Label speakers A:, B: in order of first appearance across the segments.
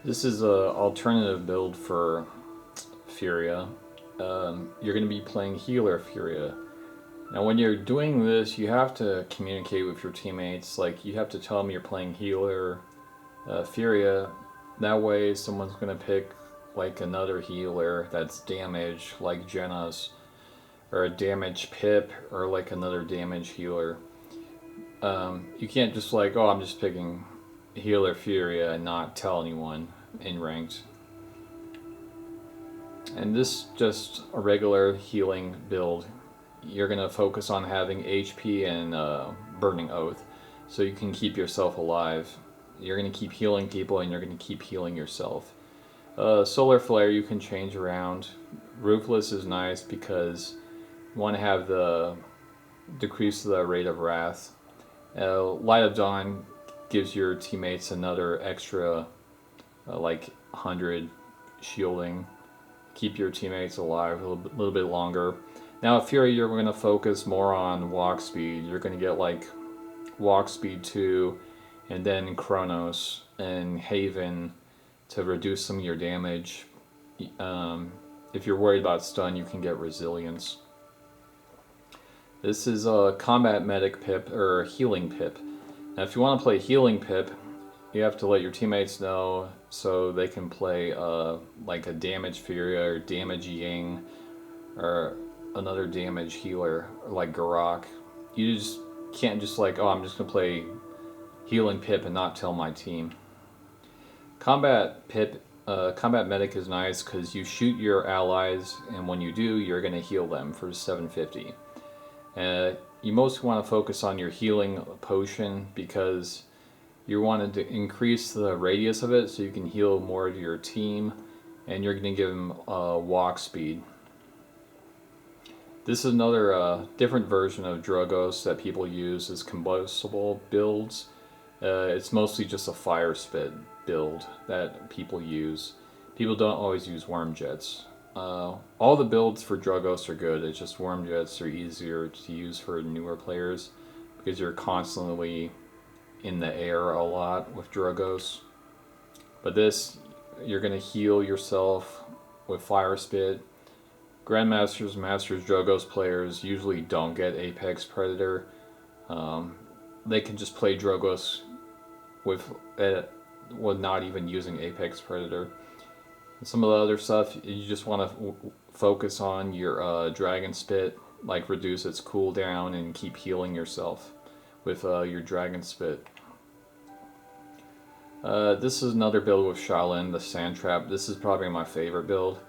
A: This is a alternative build for Furia. You're going to be playing healer Furia. Now when you're doing this, you have to communicate with your teammates. Like, you have to tell them you're playing healer Furia. That way someone's going to pick like another healer that's damage, like Jena's, or a damage Pip, or like another damage healer. You can't just like, oh, I'm just picking healer Furia and not tell anyone in ranked. And this just a regular healing build. You're gonna focus on having HP and Burning Oath, so you can keep yourself alive. You're gonna keep healing people, and you're gonna keep healing yourself. Solar Flare you can change around. Ruthless is nice because you want to have the decrease the rate of wrath. Light of Dawn gives your teammates another extra like 100 shielding. Keep your teammates alive a little bit longer. Now at Fury you're going to focus more on walk speed. You're going to get like walk speed 2 and then Chronos and Haven to reduce some of your damage. If you're worried about stun, you can get resilience. This is a combat medic Pip, or healing Pip. Now if you want to play healing Pip, you have to let your teammates know so they can play like a damage Furia or damage Ying or another damage healer like Garak. You just can't just like, oh, I'm just going to play healing Pip and not tell my team. Combat Pip, combat medic is nice because you shoot your allies, and when you do, you're going to heal them for 750. You most want to focus on your healing potion because you wanted to increase the radius of it so you can heal more to your team, and you're going to give them walk speed. This is another different version of Drogos that people use as combustible builds. It's mostly just a fire spit build that people use. People don't always use worm jets. All the builds for Drogos are good. It's just worm jets are easier to use for newer players because you're constantly in the air a lot with Drogos. But this, you're going to heal yourself with fire spit. Grandmasters, Masters, Drogos players usually don't get Apex Predator. They can just play Drogos with not even using Apex Predator. And some of the other stuff, you just want to focus on your Dragon Spit, like reduce its cooldown and keep healing yourself with your Dragon Spit. This is another build with Shaolin, the Sand Trap. This is probably my favorite build.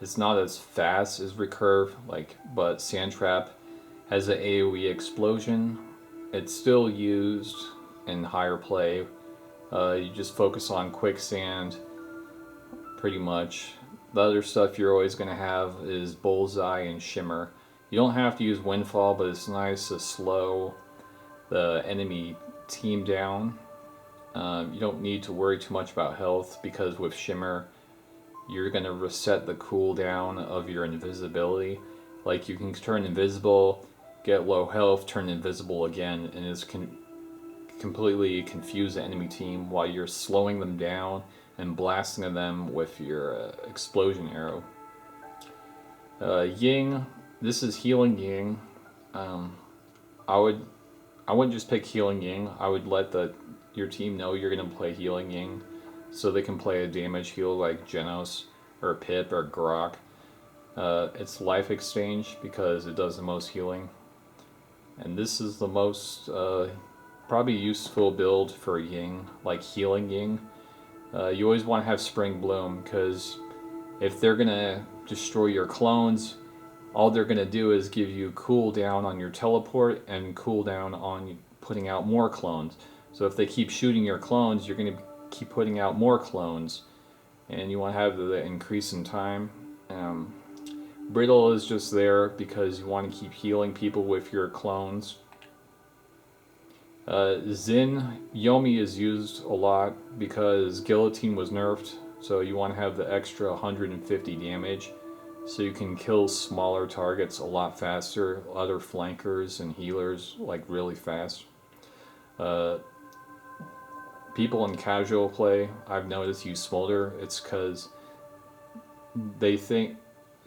A: It's not as fast as Recurve, but Sand Trap has an AoE explosion. It's still used in higher play. You just focus on Quicksand, pretty much. The other stuff you're always going to have is Bullseye and Shimmer. You don't have to use Windfall, but it's nice to slow the enemy team down. You don't need to worry too much about health because with Shimmer, you're going to reset the cooldown of your invisibility. Like, you can turn invisible, get low health, turn invisible again, and it's completely confuse the enemy team while you're slowing them down and blasting them with your explosion arrow. Ying, this is healing Ying. I wouldn't just pick healing Ying. I would let your team know you're going to play healing Ying, so they can play a damage heal like Genos or Pip or Grok. It's life exchange because it does the most healing. And this is the most probably useful build for Ying, like healing Ying. You always want to have Spring Bloom because if they're going to destroy your clones, all they're going to do is give you cooldown on your teleport and cooldown on putting out more clones. So if they keep shooting your clones, you're going to keep putting out more clones, and you want to have the increase in time. Brittle is just there because you want to keep healing people with your clones. Zin, Yomi is used a lot because Guillotine was nerfed, so you want to have the extra 150 damage so you can kill smaller targets a lot faster, other flankers and healers like really fast. people in casual play, I've noticed, use Smolder. It's because they think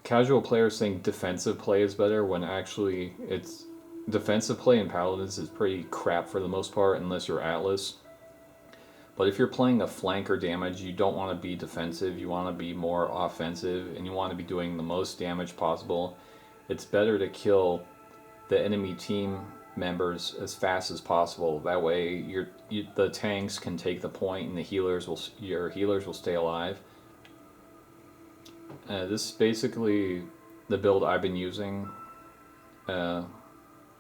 A: casual players think defensive play is better when actually it's defensive play in Paladins is pretty crap for the most part unless you're Atlas. But if you're playing a flanker damage, you don't want to be defensive. You want to be more offensive, and you want to be doing the most damage possible. It's better to kill the enemy team members as fast as possible. That way, the tanks can take the point, and your healers will stay alive. This is basically the build I've been using. I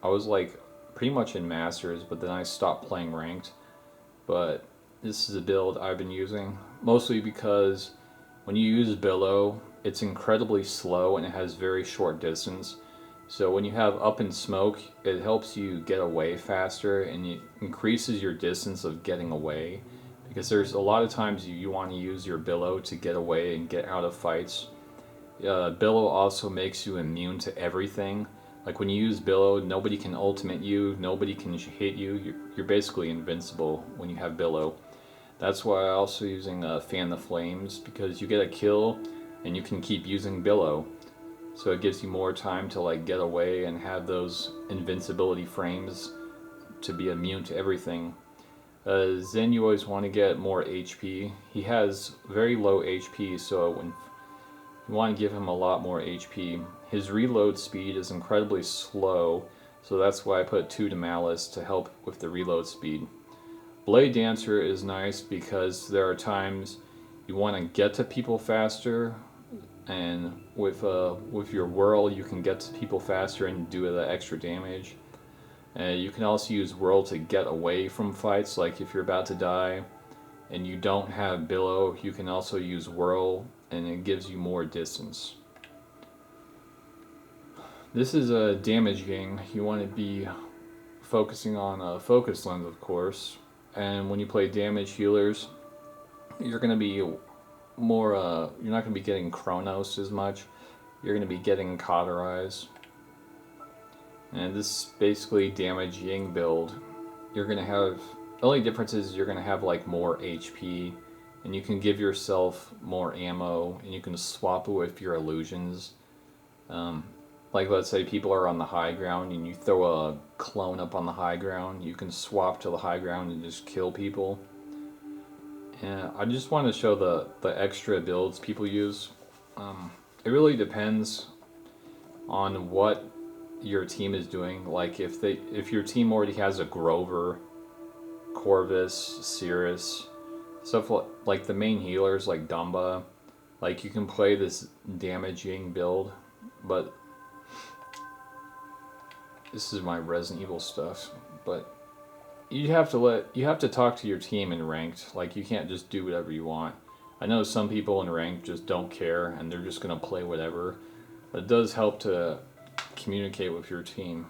A: was like pretty much in Masters, but then I stopped playing Ranked. But this is a build I've been using, mostly because when you use Billow, it's incredibly slow and it has very short distance. So when you have Up in Smoke, it helps you get away faster and it increases your distance of getting away. Because there's a lot of times you want to use your Billow to get away and get out of fights. Billow also makes you immune to everything. Like when you use Billow, nobody can ultimate you, nobody can hit you. You're basically invincible when you have Billow. That's why I'm also using Fan the Flames, because you get a kill and you can keep using Billow. So it gives you more time to like get away and have those invincibility frames to be immune to everything. Zen, you always want to get more HP. He has very low HP, so when you want to give him a lot more HP. His reload speed is incredibly slow, so that's why I put 2 to Malice to help with the reload speed. Blade Dancer is nice because there are times you want to get to people faster, and with your Whirl you can get to people faster and do the extra damage. You can also use Whirl to get away from fights, like if you're about to die and you don't have Billow, you can also use Whirl and it gives you more distance. This is a damage Ying. You want to be focusing on a focus lens, of course. And when you play damage healers, you're going to be more, you're not going to be getting Chronos as much. You're going to be getting Cauterize. And this is basically damage Ying build. You're going to have, the only difference is you're going to have like more HP, and you can give yourself more ammo, and you can swap it with your illusions. Like let's say people are on the high ground and you throw a clone up on the high ground, you can swap to the high ground and just kill people. And I just want to show the extra builds people use. It really depends on what your team is doing. Like if your team already has a Grover, Corvus, Cirrus, stuff like the main healers like Dumba, like you can play this damaging build, but this is my Resident Evil stuff. But you have to talk to your team in Ranked. Like you can't just do whatever you want. I know some people in Ranked just don't care and they're just gonna play whatever, but it does help to communicate with your team.